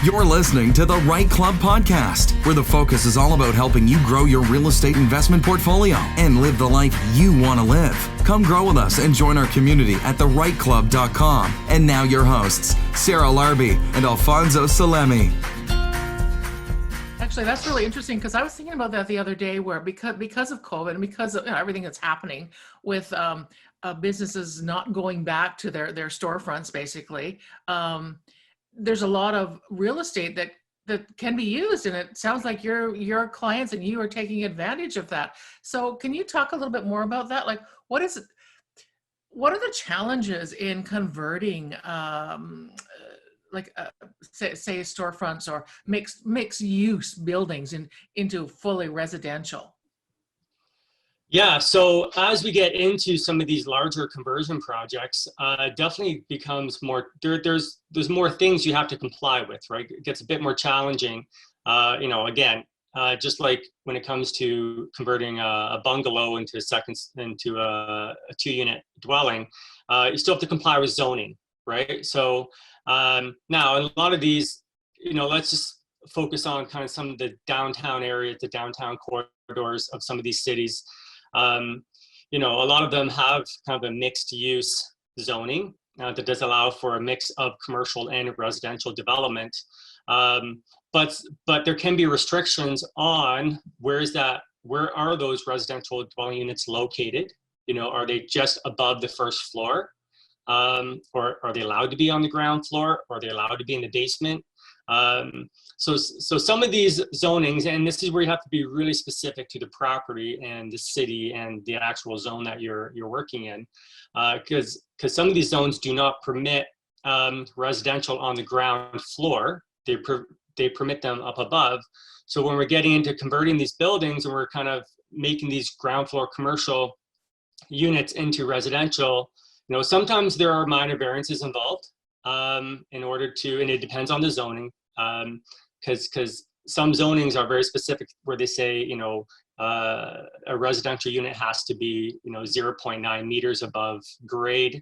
You're listening to the REITE Club podcast, where the focus is all about helping you grow your real estate investment portfolio and live the life you want to live. Come grow with us and join our community at thereiteclub.com. And now your hosts, Sarah Larby and Alfonso Salemi. Actually, that's really interesting because I was thinking about that the other day, where because of COVID and because of everything that's happening with businesses not going back to their storefronts, basically, there's a lot of real estate that can be used, and it sounds like your clients and you are taking advantage of that. So can you talk a little bit more about that? Like, what are the challenges in converting say storefronts or mixed use buildings into fully residential? Yeah, so as we get into some of these larger conversion projects, definitely becomes more, there's more things you have to comply with, right? It gets a bit more challenging. Again, just like when it comes to converting a bungalow into a 2-unit dwelling, you still have to comply with zoning, right? So now in a lot of these, let's just focus on kind of some of the downtown areas, the downtown corridors of some of these cities. A lot of them have kind of a mixed use zoning that does allow for a mix of commercial and residential development. But there can be restrictions on where are those residential dwelling units located? Are they just above the first floor? Or are they allowed to be on the ground floor? Or are they allowed to be in the basement? So some of these zonings, and this is where you have to be really specific to the property and the city and the actual zone that you're working in, because some of these zones do not permit residential on the ground floor. They permit them up above. So when we're getting into converting these buildings and we're kind of making these ground floor commercial units into residential, sometimes there are minor variances involved in order to, and it depends on the zoning. Because some zonings are very specific where they say, a residential unit has to be, 0.9 meters above grade.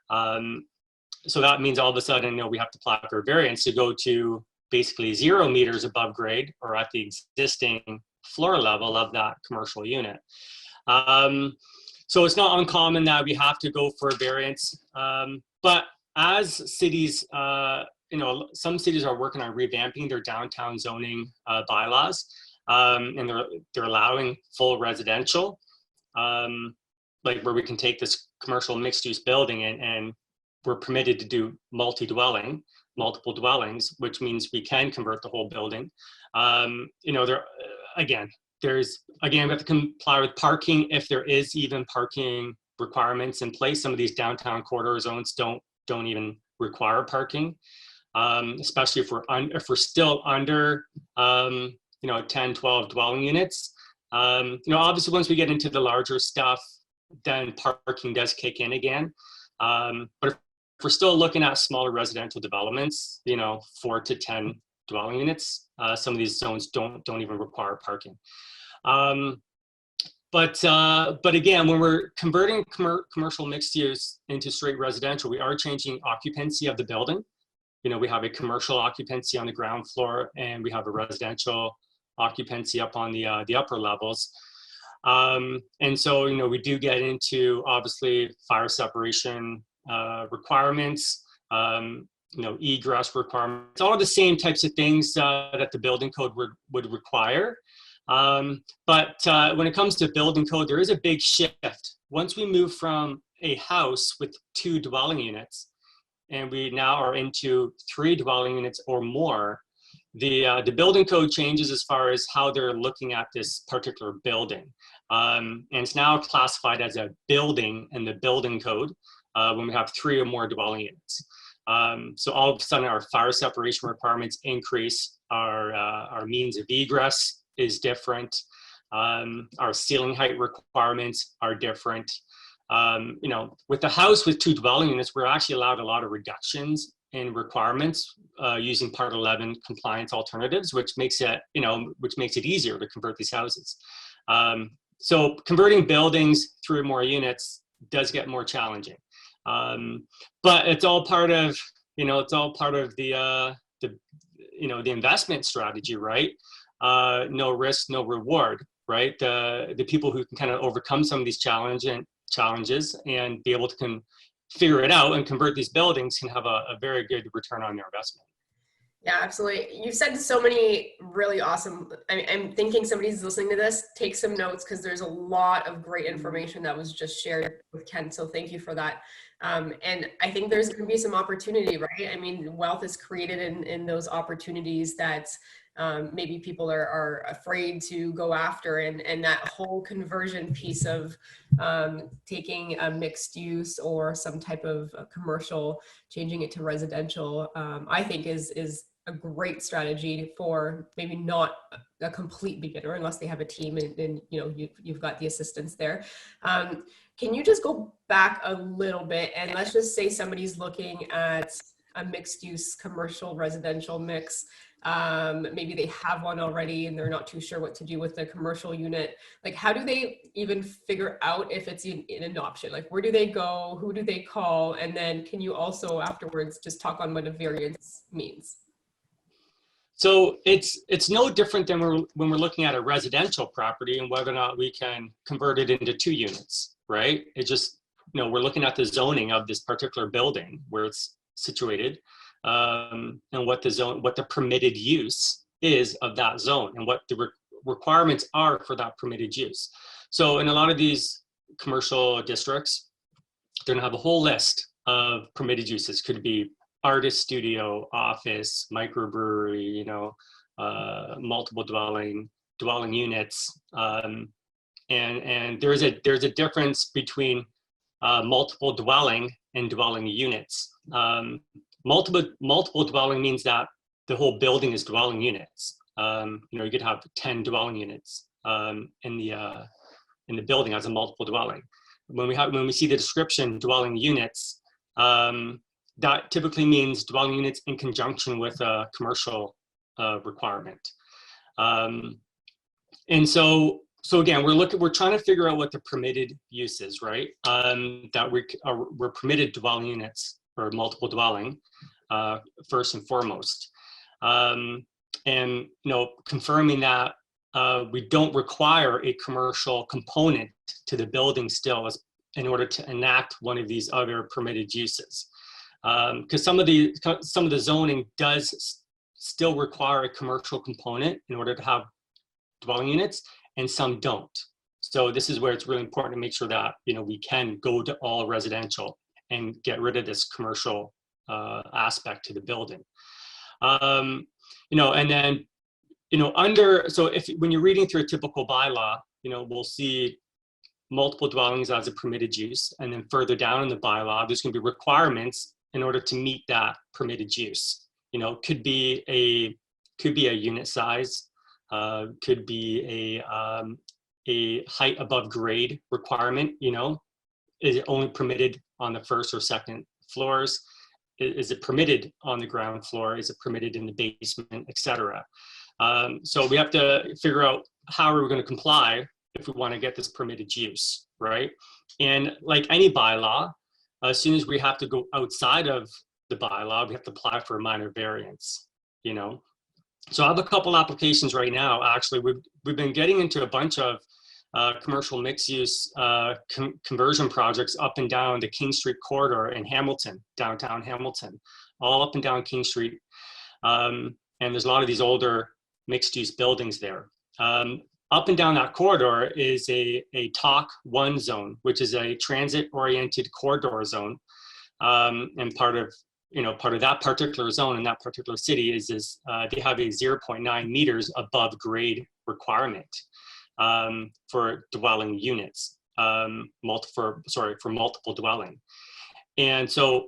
So that means all of a sudden, we have to apply for a variance to go to basically 0 meters above grade or at the existing floor level of that commercial unit. So it's not uncommon that we have to go for a variance. But as cities, some cities are working on revamping their downtown zoning bylaws, and they're allowing full residential, like where we can take this commercial mixed-use building and we're permitted to do multiple dwellings, which means we can convert the whole building. We have to comply with parking if there is even parking requirements in place. Some of these downtown corridor zones don't even require parking. Especially if we're still under 10, 12 dwelling units. Obviously once we get into the larger stuff, then parking does kick in again. But if we're still looking at smaller residential developments, 4 to 10 dwelling units, some of these zones don't even require parking. But again, when we're converting commercial mixed use into straight residential, we are changing occupancy of the building. We have a commercial occupancy on the ground floor, and we have a residential occupancy up on the upper levels. And so, we do get into obviously fire separation requirements, egress requirements, all the same types of things that the building code would require. But when it comes to building code, there is a big shift. Once we move from a house with 2 dwelling units, and we now are into 3 dwelling units or more, the building code changes as far as how they're looking at this particular building. And it's now classified as a building in the building code when we have 3 or more dwelling units. So all of a sudden our fire separation requirements increase, our means of egress is different, our ceiling height requirements are different. With the house with 2 dwelling units, we're actually allowed a lot of reductions in requirements using Part 11 compliance alternatives, which makes it easier to convert these houses. So converting buildings through more units does get more challenging, but it's all part of the the investment strategy, right? No risk, no reward, right? The people who can kind of overcome some of these challenges and be able to figure it out and convert these buildings can have a very good return on their investment. Yeah, absolutely. You've said so many really awesome, I'm thinking somebody's listening to this, take some notes, because there's a lot of great information that was just shared with Ken. So thank you for that. And I think there's going to be some opportunity, right? I mean, wealth is created in those opportunities that maybe people are afraid to go after, and that whole conversion piece of taking a mixed use or some type of commercial, changing it to residential, I think is a great strategy for maybe not a complete beginner, unless they have a team and you've got the assistance there. Can you just go back a little bit, and let's just say somebody's looking at a mixed use commercial residential mix. Maybe they have one already and they're not too sure what to do with the commercial unit. Like, how do they even figure out if it's in an option? Like, where do they go? Who do they call? And then can you also afterwards just talk on what a variance means? So it's no different than when we're looking at a residential property and whether or not we can convert it into 2 units, right? It just, we're looking at the zoning of this particular building, where it's situated, and what the permitted use is of that zone, and what the requirements are for that permitted use. So in a lot of these commercial districts, they're gonna have a whole list of permitted uses. Could be artist studio, office, microbrewery, multiple dwelling units, and there's a difference between multiple dwelling and dwelling units. Multiple dwelling means that the whole building is dwelling units. You could have 10 dwelling units in the building as a multiple dwelling. When we see the description dwelling units, that typically means dwelling units in conjunction with a commercial requirement. And so again, we're trying to figure out what the permitted use is, right? That we're permitted dwelling units or multiple dwelling, first and foremost. And confirming that we don't require a commercial component to the building still in order to enact one of these other permitted uses. Because some of the zoning does still require a commercial component in order to have dwelling units, and some don't. So this is where it's really important to make sure that we can go to all residential and get rid of this commercial aspect to the building. And then when you're reading through a typical bylaw, we'll see multiple dwellings as a permitted use, and then further down in the bylaw, there's going to be requirements in order to meet that permitted use. Could be a unit size, could be a height above grade requirement. Is it only permitted on the first or second floors? Is it permitted on the ground floor? Is it permitted in the basement, etc.? So we have to figure out how are we going to comply if we want to get this permitted use, right? And like any bylaw, as soon as we have to go outside of the bylaw, we have to apply for a minor variance, So I have a couple applications right now. Actually, we've been getting into a bunch of commercial mixed-use conversion projects up and down the King Street corridor in Hamilton, downtown Hamilton, all up and down King Street. And there's a lot of these older mixed-use buildings there. Up and down that corridor is a TOC 1 zone, which is a transit-oriented corridor zone. And part of that particular zone in that particular city is they have a 0.9 meters above grade requirement for dwelling units, for multiple dwelling. And so,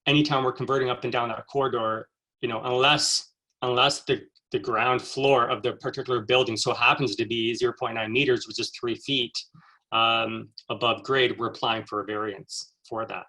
anytime we're converting up and down that corridor, unless the ground floor of the particular building so happens to be 0.9 meters, which is 3 feet above grade, we're applying for a variance for that.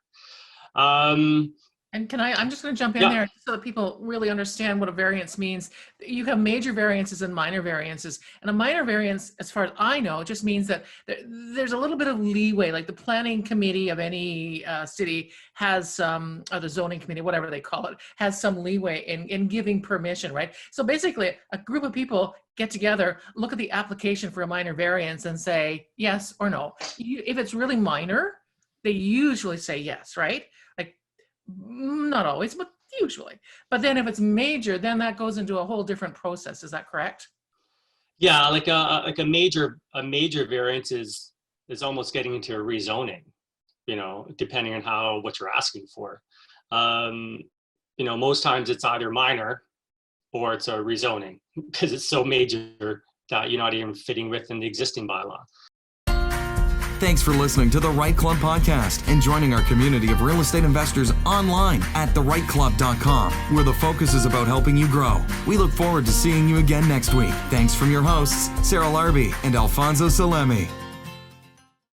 And I'm just going to jump in Yeah. there so that people really understand what a variance means. You have major variances and minor variances. And a minor variance, as far as I know, just means that there's a little bit of leeway, like the planning committee of any city has some, or the zoning committee, whatever they call it, has some leeway in giving permission, right? So basically, a group of people get together, look at the application for a minor variance and say yes or no. If it's really minor, they usually say yes, right? Like, not always, but usually. But then if it's major, then that goes into a whole different process. Is that correct? Yeah, like a major variance is almost getting into a rezoning, depending on what you're asking for. Most times it's either minor or it's a rezoning because it's so major that you're not even fitting within the existing bylaw. Thanks for listening to the REITE Club podcast and joining our community of real estate investors online at thereiteclub.com, where the focus is about helping you grow. We look forward to seeing you again next week. Thanks from your hosts, Sarah Larby and Alfonso Salemi.